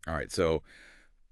All right, so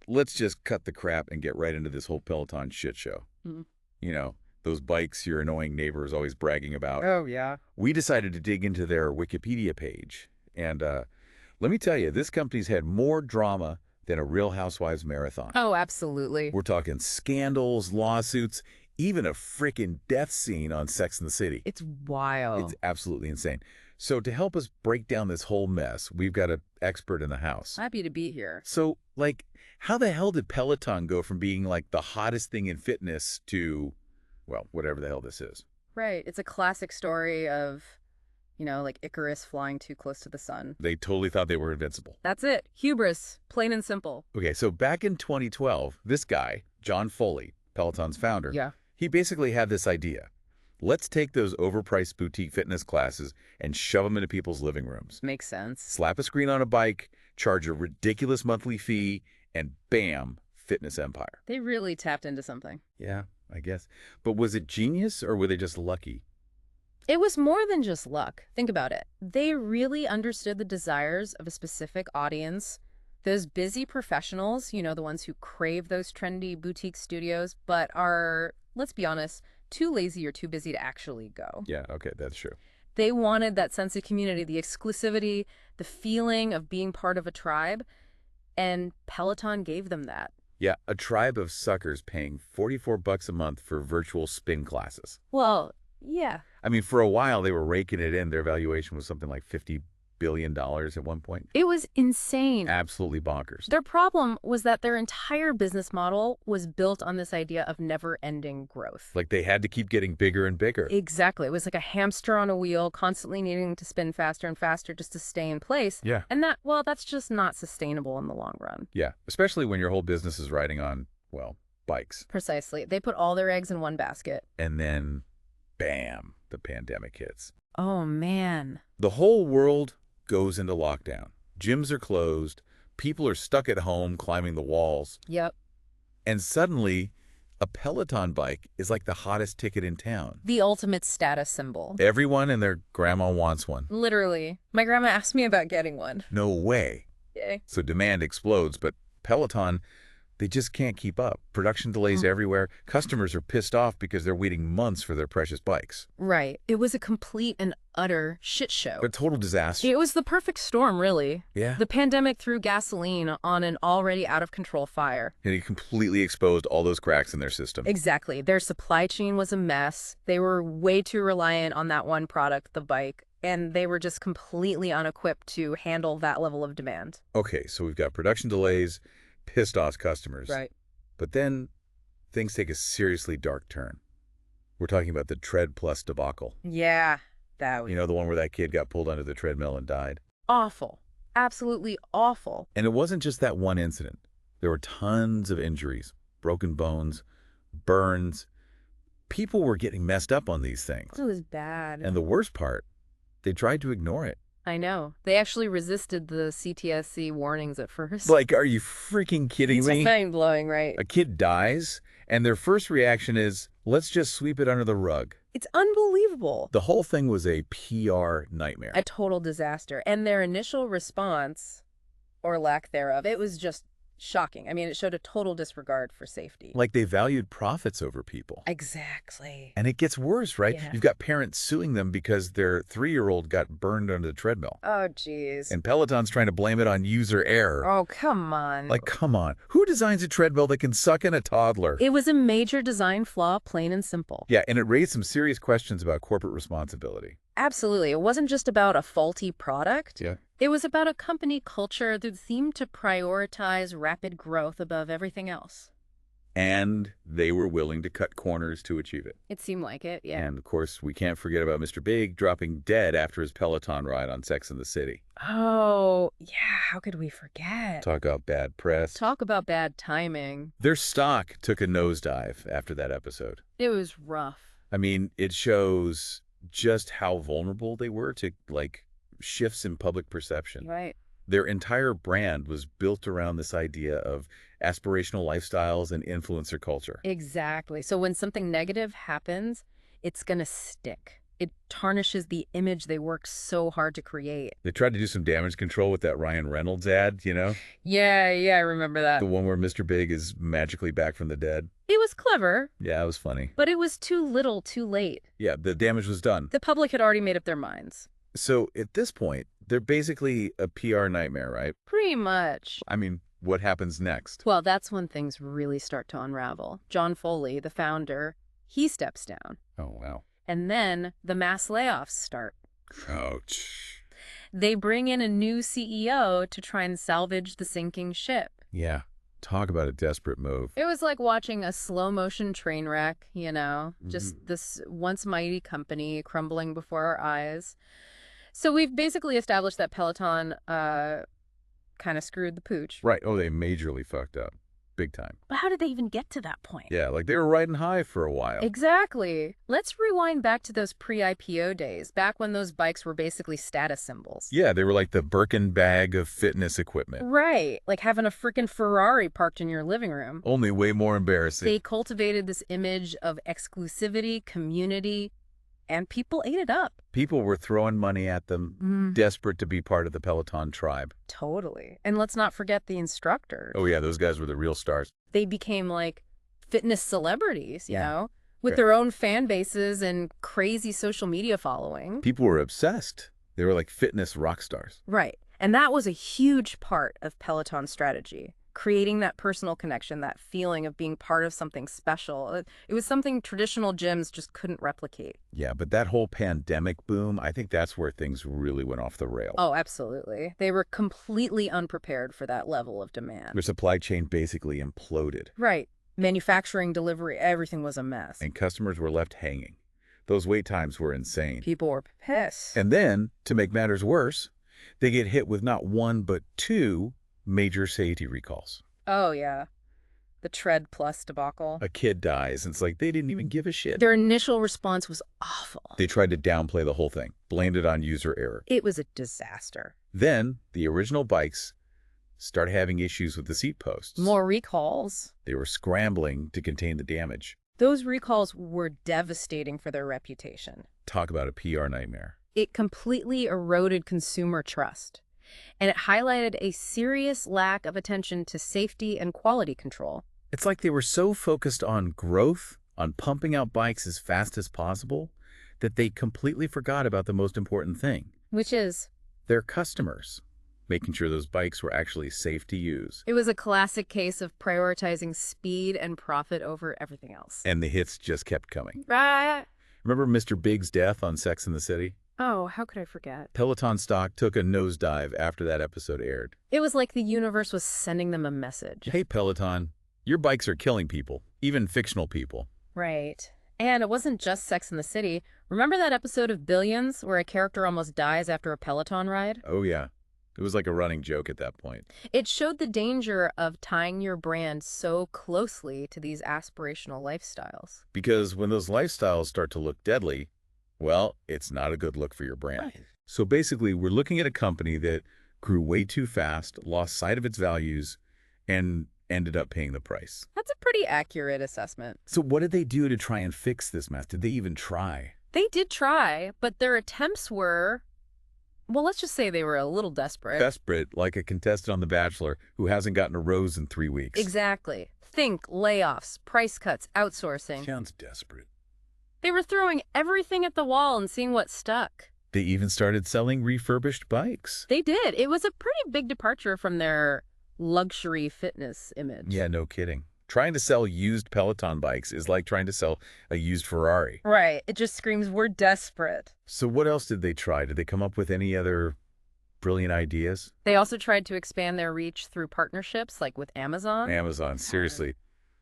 let's just cut the crap and get right into this whole Peloton shit show. Mm. You know, those bikes your annoying neighbor is always bragging about. Oh, yeah. We decided to dig into their Wikipedia page. And let me tell you, this company's had more drama than a Real Housewives marathon. Oh, absolutely. We're talking scandals, lawsuits, even a frickin' death scene on Sex and the City. It's It's wild. absolutely insane. So to help us break down this whole mess, we've got an expert in the house. Happy to be here. So, like, how the hell did Peloton go from being, like, the hottest thing in fitness to, well, whatever the hell this is? Right. It's a classic story of, like Icarus flying too close to the sun. They totally thought they were invincible. That's it. Hubris. Plain and simple. Okay, so back in 2012, this guy, John Foley, Peloton's founder, Yeah. he basically had this idea. Let's take those overpriced boutique fitness classes and shove them into people's living rooms. Makes sense. Slap a screen on a bike, charge a ridiculous monthly fee, and bam, fitness empire. They really tapped into something. Yeah, I guess. But was it genius or were they just lucky? It was more than just luck. Think about it. They really understood the desires of a specific audience. Those busy professionals, the ones who crave those trendy boutique studios, but are, let's be honest, too lazy or too busy to actually go. Yeah, okay, that's true. They wanted that sense of community, the exclusivity, the feeling of being part of a tribe, and Peloton gave them that. Yeah, a tribe of suckers paying $44 a month for virtual spin classes. Well, yeah. I mean, for a while, they were raking it in. Their valuation was something like $50 billion at one point. It was insane. Absolutely bonkers. Their problem was that their entire business model was built on this idea of never-ending growth. Like they had to keep getting bigger and bigger. Exactly. It was like a hamster on a wheel, constantly needing to spin faster and faster just to stay in place. Yeah. And that's just not sustainable in the long run. Yeah, especially when your whole business is riding on, well, bikes. Precisely. They put all their eggs in one basket. And then, bam, the pandemic hits. Oh, man. The whole world goes into lockdown. Gyms are closed. People are stuck at home climbing the walls. Yep. And suddenly, a Peloton bike is like the hottest ticket in town. The ultimate status symbol. Everyone and their grandma wants one. Literally. My grandma asked me about getting one. No way. Yay. So demand explodes, but Peloton, they just can't keep up. Production delays everywhere. Customers are pissed off because they're waiting months for their precious bikes. Right. It was a complete and utter shit show. A total disaster. It was the perfect storm, really. Yeah. The pandemic threw gasoline on an already out-of-control fire. And it completely exposed all those cracks in their system. Exactly. Their supply chain was a mess. They were way too reliant on that one product, the bike, and they were just completely unequipped to handle that level of demand. Okay, so we've got production delays, pissed off customers. Right. But then things take a seriously dark turn. We're talking about the Tread Plus debacle. Yeah, that was You know, the one where that kid got pulled under the treadmill and died. awful. Absolutely awful. And it wasn't just that one incident. There were tons of injuries, broken bones, burns. People were getting messed up on these things. It was bad. And the worst part, they tried to ignore it. I know. They actually resisted the CTSC warnings at first. Like, are you freaking kidding It's me? mind-blowing, right? A kid dies, and their first reaction is, let's just sweep it under the rug. It's unbelievable. The whole thing was a PR nightmare. A total disaster. And their initial response, or lack thereof, it was just shocking. I mean, it showed a total disregard for safety. Like they valued profits over people. Exactly. And it gets worse, right? Yeah. You've got parents suing them because their 3-year-old got burned under the treadmill. Oh, jeez. And Peloton's trying to blame it on user error. Oh, come on. Like, come on. Who designs a treadmill that can suck in a toddler? It was a major design flaw, plain and simple. Yeah, and it raised some serious questions about corporate responsibility. Absolutely. It wasn't just about a faulty product. Yeah. It was about a company culture that seemed to prioritize rapid growth above everything else. And they were willing to cut corners to achieve it. It seemed like it, yeah. And, of course, we can't forget about Mr. Big dropping dead after his Peloton ride on Sex and the City. Oh, yeah, how could we forget? Talk about bad press. Talk about bad timing. Their stock took a nosedive after that episode. It was rough. I mean, it shows just how vulnerable they were to, like, shifts in public perception. Right. Their entire brand was built around this idea of aspirational lifestyles and influencer culture. Exactly. So when something negative happens, it's going to stick. It tarnishes the image they worked so hard to create. They tried to do some damage control with that Ryan Reynolds ad, you know? Yeah, I remember that. The one where Mr. Big is magically back from the dead. It was clever, Yeah, it was funny. but it was too little, too late. Yeah, the damage was done. The public had already made up their minds. So at this point, they're basically a PR nightmare, right? Pretty much. I mean, what happens next? Well, that's when things really start to unravel. John Foley, the founder, he steps down. Oh, wow. And then the mass layoffs start. Ouch. They bring in a new CEO to try and salvage the sinking ship. Yeah. Talk about a desperate move. It was like watching a slow-motion train wreck, you know, just this once mighty company crumbling before our eyes. So we've basically established that Peloton kind of screwed the pooch. Right. Oh, they majorly fucked up. Big time. But how did they even get to that point? Yeah, like they were riding high for a while. Exactly. Let's rewind back to those pre-IPO days, back when those bikes were basically status symbols. Yeah, they were like the Birkin bag of fitness equipment. Right. Like having a freaking Ferrari parked in your living room. Only way more embarrassing. They cultivated this image of exclusivity, community, and people ate it up. People were throwing money at them, desperate to be part of the Peloton tribe. Totally. And let's not forget the instructors. Oh, yeah, those guys were the real stars. They became like fitness celebrities, you Yeah. know, with their own fan bases and crazy social media following. People were obsessed. They were like fitness rock stars. Right. And that was a huge part of Peloton's strategy, creating that personal connection, that feeling of being part of something special. It was something traditional gyms just couldn't replicate. Yeah, but that whole pandemic boom, I think that's where things really went off the rail. Oh, absolutely. They were completely unprepared for that level of demand. Their supply chain basically imploded. Right. Manufacturing, delivery, everything was a mess. And customers were left hanging. Those wait times were insane. People were pissed. And then, to make matters worse, they get hit with not one but two major safety recalls. Oh, yeah. The Tread Plus debacle. A kid dies, and it's like they didn't even give a shit. Their initial response was awful. They tried to downplay the whole thing, blamed it on user error. It was a disaster. Then, the original bikes started having issues with the seat posts. More recalls. They were scrambling to contain the damage. Those recalls were devastating for their reputation. Talk about a PR nightmare. It completely eroded consumer trust. And it highlighted a serious lack of attention to safety and quality control. It's like they were so focused on growth, on pumping out bikes as fast as possible, that they completely forgot about the most important thing. Which is? Their customers. Making sure those bikes were actually safe to use. It was a classic case of prioritizing speed and profit over everything else. And the hits just kept coming. Right. Remember Mr. Big's death on Sex and the City? Oh, how could I forget? Peloton stock took a nosedive after that episode aired. It was like the universe was sending them a message. Hey, Peloton, your bikes are killing people, even fictional people. Right. And it wasn't just Sex and the City. Remember that episode of Billions where a character almost dies after a Peloton ride? Oh, yeah. It was like a running joke at that point. It showed the danger of tying your brand so closely to these aspirational lifestyles. Because when those lifestyles start to look deadly, well, it's not a good look for your brand. Right. So basically, we're looking at a company that grew way too fast, lost sight of its values, and ended up paying the price. That's a pretty accurate assessment. So what did they do to try and fix this mess? Did they even try? They did try, but their attempts were, well, let's just say they were a little desperate. Desperate, like a contestant on The Bachelor who hasn't gotten a rose in 3 weeks. Exactly. Think layoffs, price cuts, outsourcing. Sounds desperate. They were throwing everything at the wall and seeing what stuck. They even started selling refurbished bikes. They did. It was a pretty big departure from their luxury fitness image. Yeah, no kidding. Trying to sell used Peloton bikes is like trying to sell a used Ferrari. Right. It just screams, we're desperate. So what else did they try? Did they come up with any other brilliant ideas? They also tried to expand their reach through partnerships, like with Amazon. Amazon, seriously.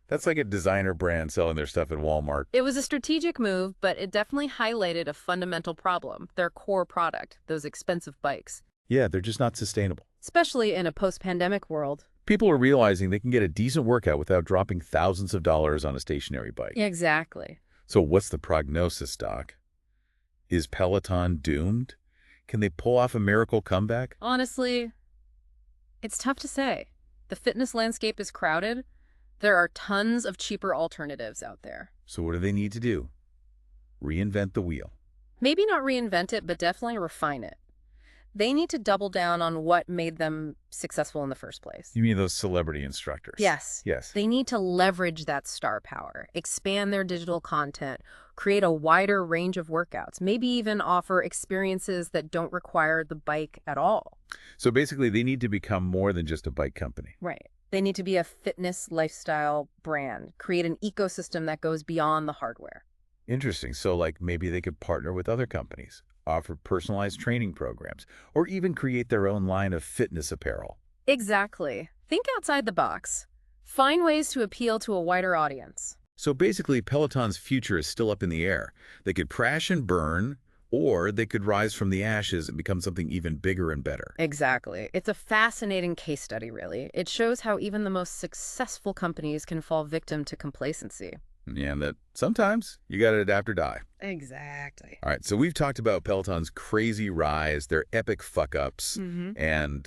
That's like a designer brand selling their stuff at Walmart. It was a strategic move, but it definitely highlighted a fundamental problem, their core product, those expensive bikes. Yeah, they're just not sustainable. Especially in a post-pandemic world. People are realizing they can get a decent workout without dropping thousands of dollars on a stationary bike. Exactly. So what's the prognosis, Doc? Is Peloton doomed? Can they pull off a miracle comeback? Honestly, it's tough to say. The fitness landscape is crowded. There are tons of cheaper alternatives out there. So what do they need to do? Reinvent the wheel. Maybe not reinvent it, but definitely refine it. They need to double down on what made them successful in the first place. You mean those celebrity instructors? Yes. Yes. They need to leverage that star power, expand their digital content, create a wider range of workouts, maybe even offer experiences that don't require the bike at all. So basically, they need to become more than just a bike company. Right. They need to be a fitness lifestyle brand, create an ecosystem that goes beyond the hardware. Interesting. So like maybe they could partner with other companies, offer personalized training programs, or even create their own line of fitness apparel. Exactly. Think outside the box. Find ways to appeal to a wider audience. So basically, Peloton's future is still up in the air. They could crash and burn, or they could rise from the ashes and become something even bigger and better. Exactly. It's a fascinating case study, really. It shows how even the most successful companies can fall victim to complacency. Yeah, and that sometimes you got to adapt or die. Exactly. All right, so we've talked about Peloton's crazy rise, their epic fuck-ups, and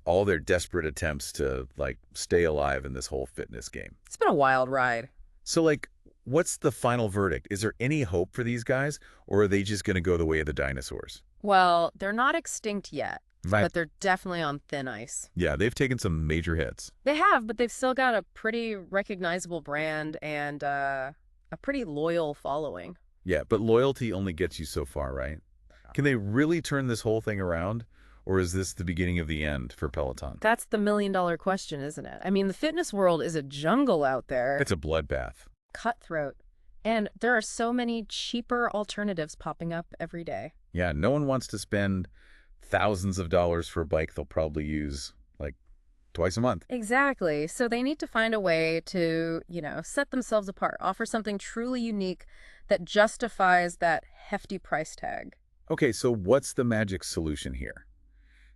all their desperate attempts to, like, stay alive in this whole fitness game. It's been a wild ride. So, like, what's the final verdict? Is there any hope for these guys, or are they just going to go the way of the dinosaurs? Well, they're not extinct yet, Right. but they're definitely on thin ice. Yeah, they've taken some major hits. They have, but they've still got a pretty recognizable brand and a pretty loyal following. Yeah, but loyalty only gets you so far, right? Can they really turn this whole thing around, or is this the beginning of the end for Peloton? That's the million-dollar question, isn't it? I mean, the fitness world is a jungle out there. It's a bloodbath. Cutthroat. And there are so many cheaper alternatives popping up every day. Yeah, no one wants to spend thousands of dollars for a bike they'll probably use, like, twice a month. Exactly. So they need to find a way to, set themselves apart, offer something truly unique that justifies that hefty price tag. Okay, so what's the magic solution here?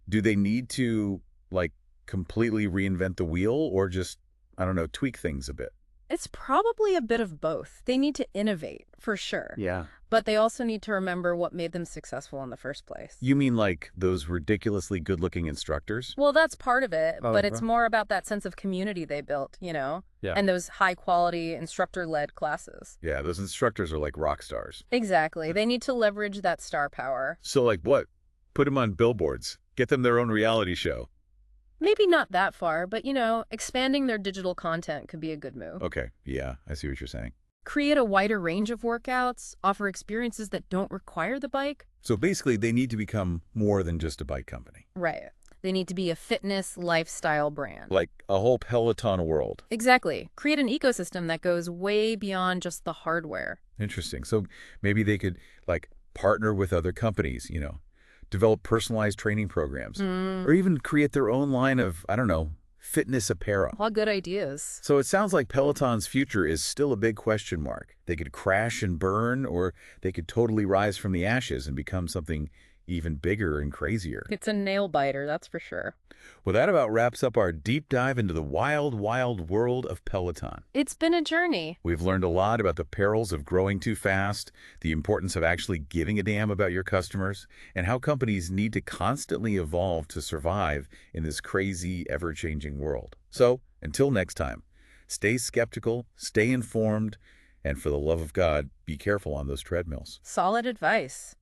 Do they need to, like, completely reinvent the wheel or just, I don't know, tweak things a bit? It's probably a bit of both. They need to innovate, for sure. Yeah. But they also need to remember what made them successful in the first place. You mean like those ridiculously good-looking instructors? Well, that's part of it, but it's Uh-huh. more about that sense of community they built, Yeah. and those high-quality instructor-led classes. Yeah, those instructors are like rock stars. Exactly. They need to leverage that star power. So like what? Put them on billboards. Get them their own reality show. Maybe not that far, but, expanding their digital content could be a good move. Okay, yeah, I see what you're saying. Create a wider range of workouts, offer experiences that don't require the bike. So basically, they need to become more than just a bike company. Right. They need to be a fitness lifestyle brand. Like a whole Peloton world. Exactly. Create an ecosystem that goes way beyond just the hardware. Interesting. So maybe they could, like, partner with other companies, develop personalized training programs, or even create their own line of, I don't know, fitness apparel. All good ideas. So it sounds like Peloton's future is still a big question mark. They could crash and burn, or they could totally rise from the ashes and become something even bigger and crazier. It's a nail biter, that's for sure. Well, that about wraps up our deep dive into the wild, wild world of Peloton. It's been a journey. We've learned a lot about the perils of growing too fast, the importance of actually giving a damn about your customers, and how companies need to constantly evolve to survive in this crazy, ever-changing world. So, until next time, stay skeptical, stay informed, and for the love of God, be careful on those treadmills. Solid advice.